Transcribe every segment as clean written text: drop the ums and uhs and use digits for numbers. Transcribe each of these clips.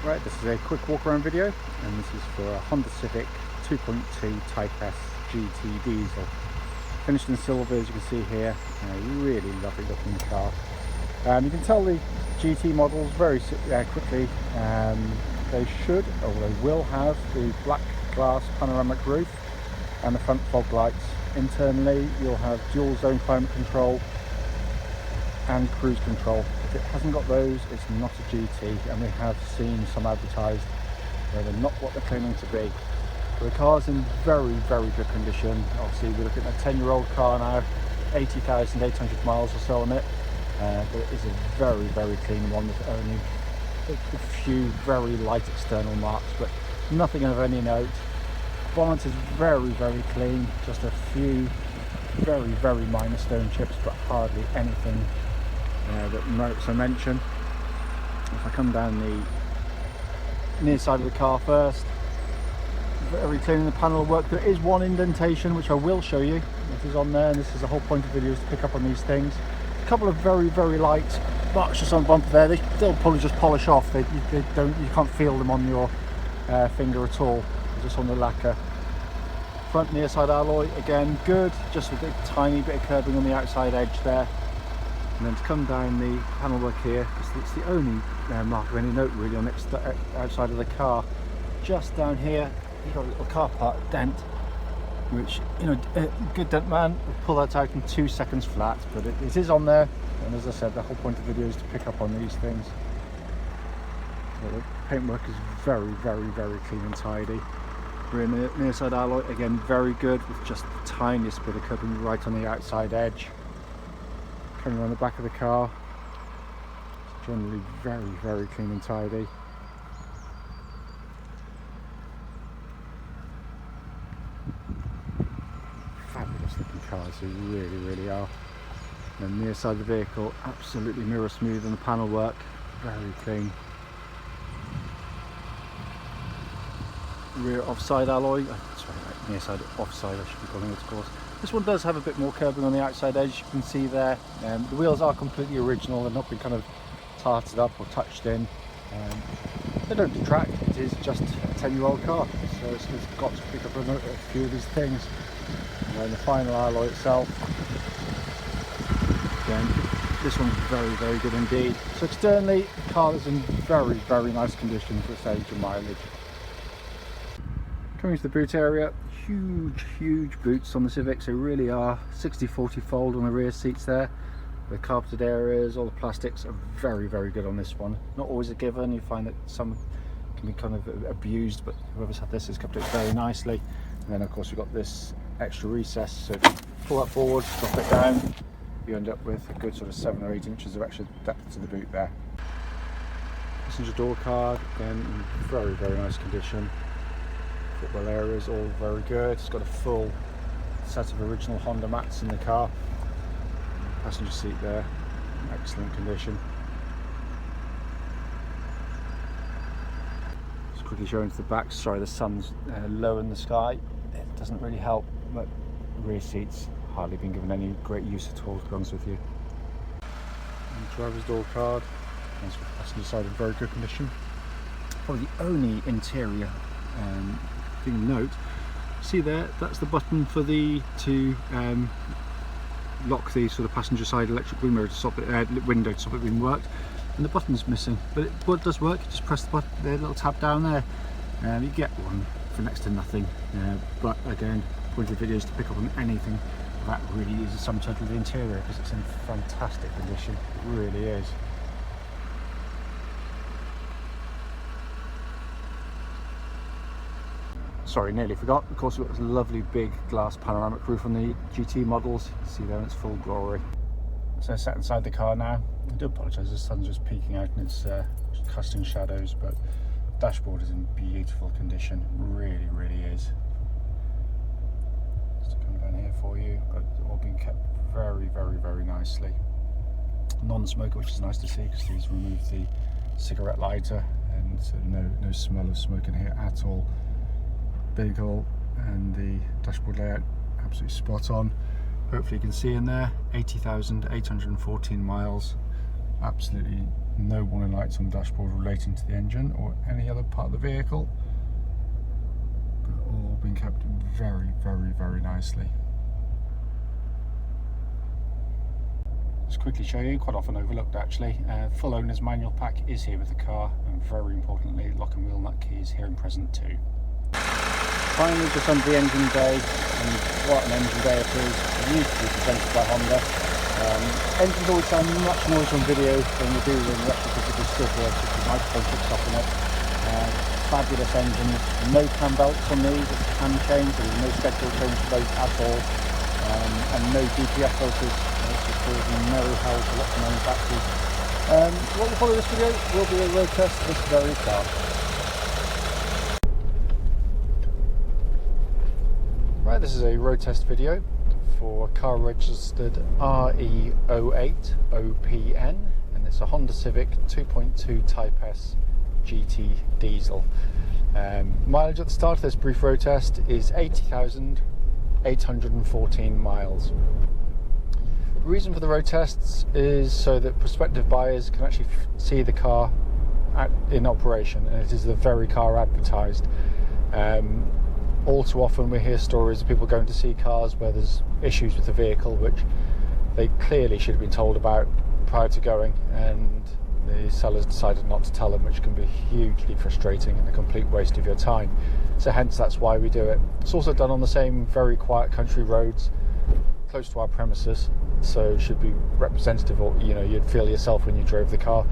Right, this is a quick walk around video, and this is for a Honda Civic 2.2 Type S GT diesel. Finished in silver, as you can see here. A really lovely looking car. You can tell the GT models very quickly. They should, or they will have, the black glass panoramic roof and the front fog lights. Internally you'll have dual zone climate control and cruise control. If it hasn't got those, it's not a GT, and we have seen some advertised where they're not what they're claiming to be. But the car's in very good condition. Obviously we're looking at a 10-year-old car now, 80,800 miles or so on it, but it is a very clean one with only a few very light external marks, but nothing of any note. Bonnet is very clean, just a few very minor stone chips, but hardly anything that merits a mention. If I come down the near side of the car first, very clean in the panel work. There is one indentation which I will show you. It is on there, and this is the whole point of videos, to pick up on these things. A couple of very light marks just on the bumper there. They'll probably just polish off. You can't feel them on your finger at all. They're just on the lacquer. Front near side alloy, again good, just with a tiny bit of curbing on the outside edge there. And then to come down the panel work here, it's the only mark of any note really on the outside of the car. Just down here you've got a little car part dent, which, you know, a good dent man will pull that out in 2 seconds flat, but it is on there. And as I said, the whole point of the video is to pick up on these things. So the paintwork is very clean and tidy. We're in the near side alloy, again very good, with just the tiniest bit of curbing right on the outside edge. Coming around the back of the car, it's generally very clean and tidy. Fabulous looking cars, they really are. And the near side of the vehicle, absolutely mirror smooth, and the panel work very clean. Rear offside alloy, sorry, near side offside I should be calling it, of course. This one does have a bit more curbing on the outside edge, you can see there. The wheels are completely original, they've not been kind of tarted up or touched in. They don't detract, it is just a 10-year-old car, so it's got to pick up a few of these things. And then the final alloy itself, again, this one's very good indeed. So externally, the car is in very nice condition for its age and mileage. Coming to the boot area, huge boots on the Civic. They really are 60/40 fold on the rear seats there. The carpeted areas, all the plastics are very good on this one. Not always a given, you find that some can be kind of abused, but whoever's had this has kept it very nicely. And then of course we've got this extra recess, so if you pull that forward, drop it down, you end up with a good sort of 7 or 8 inches of extra depth to the boot there. Passenger door card, again in very nice condition. Footwell areas all very good. It's got a full set of original Honda mats in the car. Passenger seat there, excellent condition. Just quickly showing to the back. Sorry, the sun's low in the sky. It doesn't really help, but the rear seats hardly been given any great use at all, to be honest with you. And the driver's door card, and the passenger side in very good condition. Probably the only interior thing to note, see there, that's the button for to lock the sort of passenger side electric window to stop it being worked, and the button's missing, but it does work. You just press the button, the little tab down there, and you get one for next to nothing. But again, point of the video is to pick up on anything that really is a sum total of the interior, because it's in fantastic condition. It really is. Sorry, nearly forgot. Of course, we've got this lovely big glass panoramic roof on the GT models. You see there in its full glory. So sat inside the car now. I do apologise, the sun's just peeking out and it's casting shadows, but the dashboard is in beautiful condition. Really is. Just to come down here for you. Got it all been kept very nicely. Non-smoker, which is nice to see, because these remove the cigarette lighter, and so no smell of smoke in here at all. Big hole, and the dashboard layout absolutely spot on. Hopefully you can see in there 80,814 miles. Absolutely No warning lights on the dashboard relating to the engine or any other part of the vehicle, but all been kept very, very, very nicely. Just quickly show you, quite often overlooked actually, full owner's manual pack is here with the car, and very importantly, lock and wheel nut key is here and present too. Finally, just under the engine bay, and what an engine bay it is, beautifully presented by Honda. Engines always sound much noisier on video than you do when you actually physically sit here, because the microphone picks up on it. Fabulous engines, no cam belts on these, it's a cam change, so there's no schedule change for those at all, and no DPF filters, which is causing merry hell to lots of manufacturers. What will follow this video will be a road test of this very car. Right, this is a road test video for a car registered RE08OPN, and it's a Honda Civic 2.2 Type S GT diesel. Mileage at the start of this brief road test is 80,814 miles. The reason for the road tests is so that prospective buyers can actually see the car in operation, and it is the very car advertised. All too often we hear stories of people going to see cars where there's issues with the vehicle which they clearly should have been told about prior to going, and the sellers decided not to tell them, which can be hugely frustrating and a complete waste of your time. So hence that's why we do it. It's also done on the same very quiet country roads close to our premises, so should be representative, or you'd feel yourself when you drove the car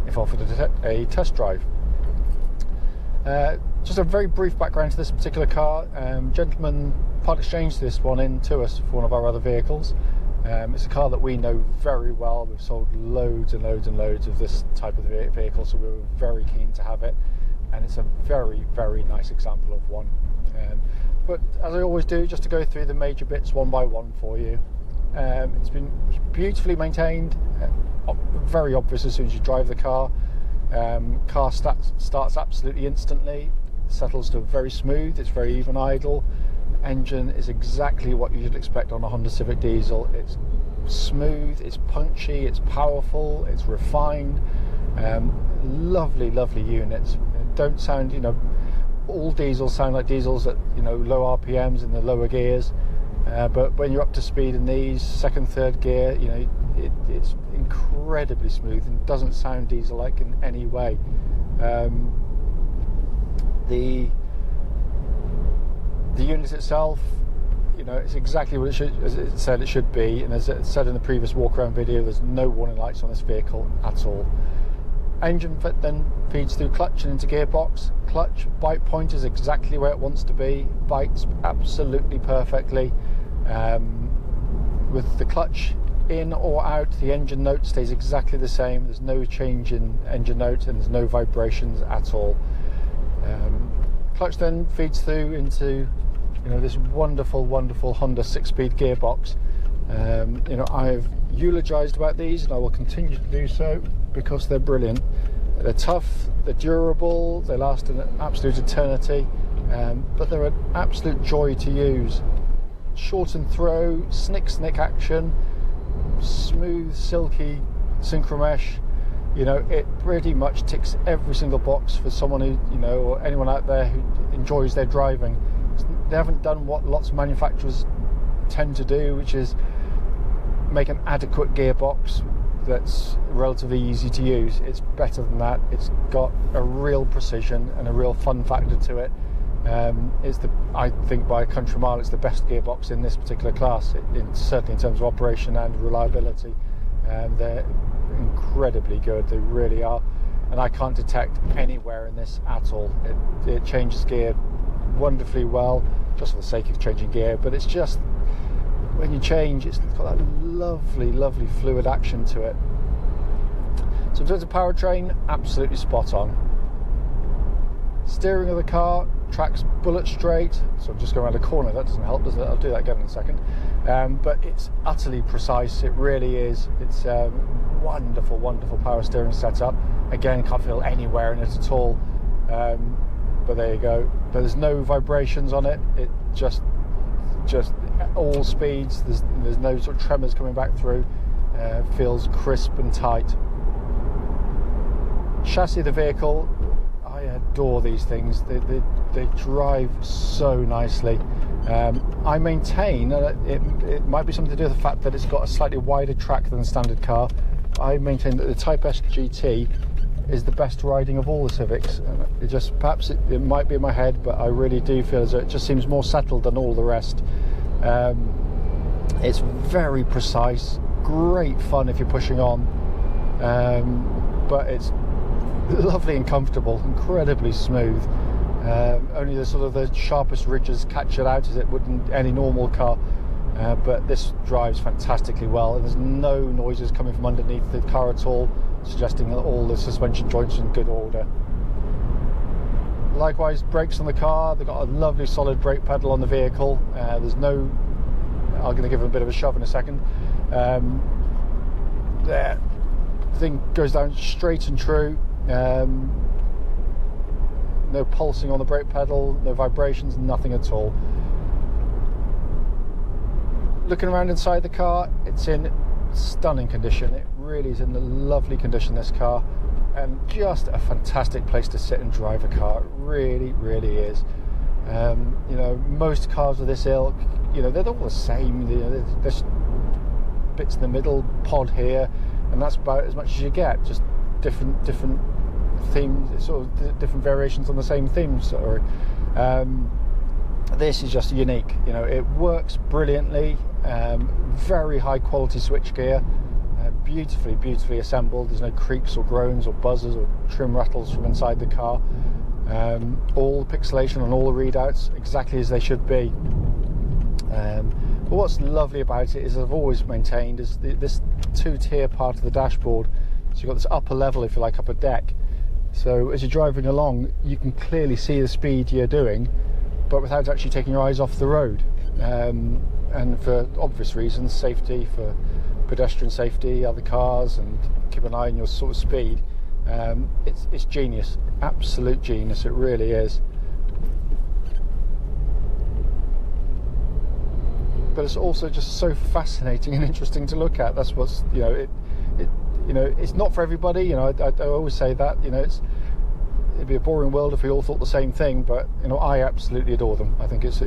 if offered a test drive. Just a very brief background to this particular car. Gentleman part exchanged this one in to us for one of our other vehicles. It's a car that we know very well. We've sold loads and loads and loads of this type of vehicle, so we were very keen to have it, and it's a very, very nice example of one. But as I always do, just to go through the major bits one by one for you. It's been beautifully maintained, very obvious as soon as you drive the car. Car starts absolutely instantly, settles to very smooth, it's very even idle. Engine is exactly what you should expect on a Honda Civic diesel. It's smooth, it's punchy, it's powerful, it's refined. Lovely, lovely units. Don't sound, all diesels sound like diesels at low RPMs in the lower gears, but when you're up to speed in these second, third gear, it's incredibly smooth and doesn't sound diesel-like in any way. The unit itself, it's exactly what it said it should be, and as it said in the previous walk-around video, there's no warning lights on this vehicle at all. Engine then feeds through clutch and into gearbox. Clutch bite point is exactly where it wants to be, bites absolutely perfectly. With the clutch in or out, the engine note stays exactly the same. There's no change in engine note, and there's no vibrations at all. Clutch then feeds through into this wonderful, wonderful Honda 6-speed gearbox. I've eulogized about these, and I will continue to do so because they're brilliant. They're tough, they're durable, they last an absolute eternity, but they're an absolute joy to use. Short and throw, snick action, smooth, silky synchro mesh. It pretty much ticks every single box for someone who, or anyone out there who enjoys their driving. They haven't done what lots of manufacturers tend to do, which is make an adequate gearbox that's relatively easy to use. It's better than that. It's got a real precision and a real fun factor to it. I think by a country mile, it's the best gearbox in this particular class, certainly in terms of operation and reliability. They're incredibly good, they really are, and I can't detect anywhere in this at all. It changes gear wonderfully well, just for the sake of changing gear, but it's just, when you change, it's got that lovely, lovely fluid action to it. So in terms of powertrain, absolutely spot on. Steering of the car tracks bullet straight, so I'm just going around a corner, that doesn't help, does it? I'll do that again in a second. But it's utterly precise, it really is. It's wonderful, wonderful power steering setup. Again, can't feel anywhere in it at all, but there you go. But there's no vibrations on it, it just all speeds, there's no sort of tremors coming back through. Feels crisp and tight. Chassis of the vehicle, I adore these things. They drive so nicely. I maintain it might be something to do with the fact that it's got a slightly wider track than the standard car. I maintain that the Type S GT is the best riding of all the Civics. It just, perhaps it might be in my head, but I really do feel as though it just seems more settled than all the rest. It's very precise, great fun if you're pushing on, but it's lovely and comfortable, incredibly smooth. Only the sort of the sharpest ridges catch it out as it would in any normal car, but this drives fantastically well, and there's no noises coming from underneath the car at all, suggesting that all the suspension joints are in good order. Likewise, brakes on the car, they've got a lovely solid brake pedal on the vehicle. There's no, I'm going to give it a bit of a shove in a second. The thing goes down straight and true. No pulsing on the brake pedal, no vibrations, nothing at all. Looking around inside the car, it's in stunning condition. It really is in a lovely condition, this car, and just a fantastic place to sit and drive a car. It really, really is. You know, most cars of this ilk, you know, they're all the same. You know, there's bits in the middle, pod here, and that's about as much as you get. Just different themes, sort of different variations on the same theme. Sorry. This is just unique. You know, it works brilliantly. Very high quality switchgear, beautifully assembled. There's no creaks or groans or buzzes or trim rattles from inside the car. All the pixelation on all the readouts exactly as they should be. But what's lovely about it is, I've always maintained, is this two-tier part of the dashboard. So you've got this upper level, if you like, upper deck. So as you're driving along, you can clearly see the speed you're doing, but without actually taking your eyes off the road. And for obvious reasons, safety, for pedestrian safety, other cars, and keep an eye on your sort of speed. It's genius, absolute genius, it really is. But it's also just so fascinating and interesting to look at. That's what's, you know, you know, it's not for everybody. You know, I always say that. You know, it'd be a boring world if we all thought the same thing. But you know, I absolutely adore them. I think it's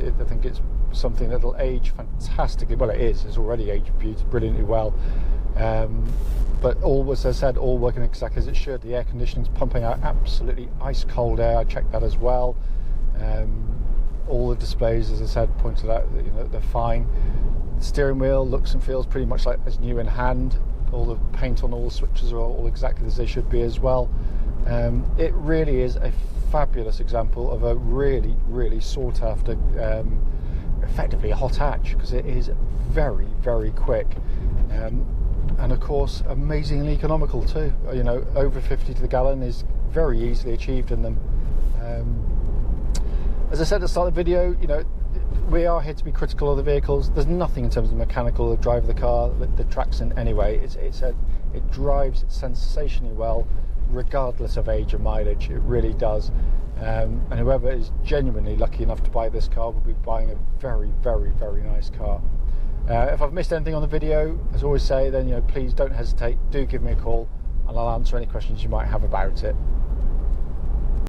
something that'll age fantastically. Well, it is. It's already aged brilliantly well. But all, as I said, all working exactly as it should. The air conditioning's pumping out absolutely ice cold air. I checked that as well. All the displays, as I said, pointed out that, you know, they're fine. The steering wheel looks and feels pretty much like as new in hand. All the paint on all the switches are all exactly as they should be as well. It really is a fabulous example of a really, really sought after, effectively a hot hatch, because it is very, very quick. And of course, amazingly economical too. You know, over 50 to the gallon is very easily achieved in them. As I said at the start of the video, you know, we are here to be critical of the vehicles. There's nothing in terms of the mechanical drive of the car that tracks in any way. It drives sensationally well, regardless of age and mileage. It really does. And whoever is genuinely lucky enough to buy this car will be buying a very, very, very nice car. If I've missed anything on the video, as I always say, then, you know, please don't hesitate. Do give me a call, and I'll answer any questions you might have about it.